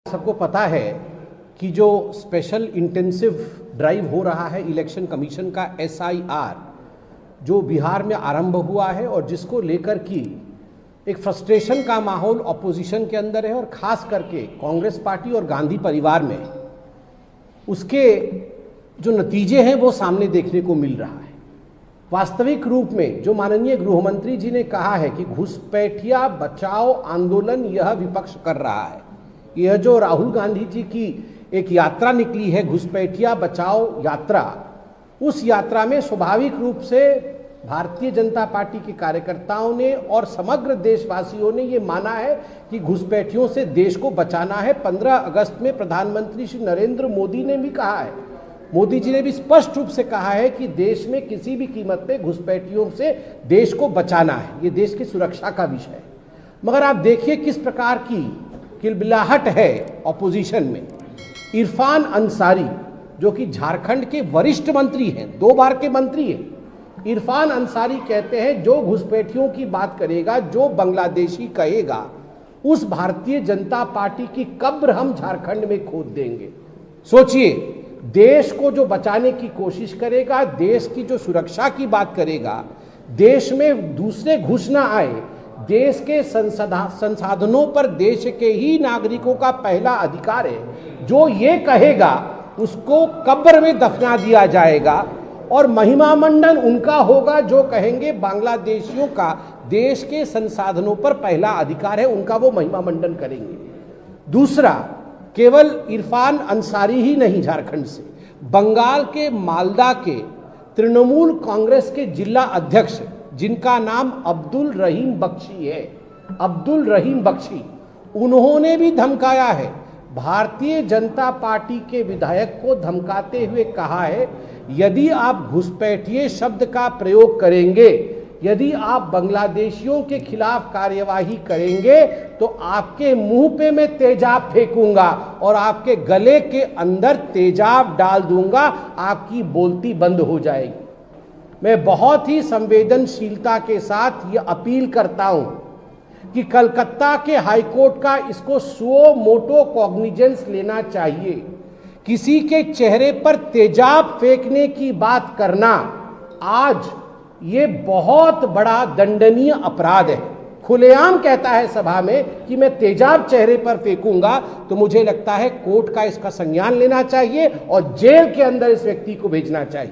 सबको पता है कि जो स्पेशल इंटेंसिव ड्राइव हो रहा है इलेक्शन कमीशन का SIR जो बिहार में आरंभ हुआ है और जिसको लेकर की एक फ्रस्ट्रेशन का माहौल ऑपोजिशन के अंदर है और खास करके कांग्रेस पार्टी और गांधी परिवार में, उसके जो नतीजे हैं वो सामने देखने को मिल रहा है। वास्तविक रूप में जो माननीय गृह मंत्री जी ने कहा है कि घुसपैठिया बचाओ आंदोलन यह विपक्ष कर रहा है, यह जो राहुल गांधी जी की एक यात्रा निकली है घुसपैठिया बचाओ यात्रा, उस यात्रा में स्वाभाविक रूप से भारतीय जनता पार्टी के कार्यकर्ताओं ने और समग्र देशवासियों ने ये माना है कि घुसपैठियों से देश को बचाना है। 15 अगस्त में प्रधानमंत्री श्री नरेंद्र मोदी ने भी कहा है, मोदी जी ने भी स्पष्ट रूप से कहा है कि देश में किसी भी कीमत पे घुसपैठियों से देश को बचाना है, ये देश की सुरक्षा का विषय है। मगर आप देखिए किस प्रकार की किलबिलाहट है ऑपोजिशन में। इरफान अंसारी जो कि झारखंड के वरिष्ठ मंत्री हैं, 2 बार के मंत्री हैं, इरफान अंसारी कहते हैं जो घुसपैठियों की बात करेगा, जो बांग्लादेशी कहेगा, उस भारतीय जनता पार्टी की कब्र हम झारखंड में खोद देंगे। सोचिए, देश को जो बचाने की कोशिश करेगा, देश की जो सुरक्षा की बात करेगा, देश में दूसरे घुस ना आए, देश के संसाधनों पर देश के ही नागरिकों का पहला अधिकार है, जो ये कहेगा उसको कब्र में दफना दिया जाएगा और महिमा मंडन उनका होगा जो कहेंगे बांग्लादेशियों का देश के संसाधनों पर पहला अधिकार है, उनका वो महिमा मंडन करेंगे। दूसरा, केवल इरफान अंसारी ही नहीं, झारखंड से बंगाल के मालदा के तृणमूल कांग्रेस के जिला अध्यक्ष जिनका नाम अब्दुल रहीम बख्शी है, अब्दुल रहीम बख्शी, उन्होंने भी धमकाया है, भारतीय जनता पार्टी के विधायक को धमकाते हुए कहा है यदि आप घुसपैठिए शब्द का प्रयोग करेंगे, यदि आप बांग्लादेशियों के खिलाफ कार्यवाही करेंगे तो आपके मुंह पे मैं तेजाब फेंकूंगा और आपके गले के अंदर तेजाब डाल दूंगा, आपकी बोलती बंद हो जाएगी। मैं बहुत ही संवेदनशीलता के साथ ये अपील करता हूं कि कलकत्ता के हाईकोर्ट का इसको सुओ मोटो कॉग्निजेंस लेना चाहिए। किसी के चेहरे पर तेजाब फेंकने की बात करना आज ये बहुत बड़ा दंडनीय अपराध है। खुलेआम कहता है सभा में कि मैं तेजाब चेहरे पर फेंकूंगा, तो मुझे लगता है कोर्ट का इसका संज्ञान लेना चाहिए और जेल के अंदर इस व्यक्ति को भेजना चाहिए।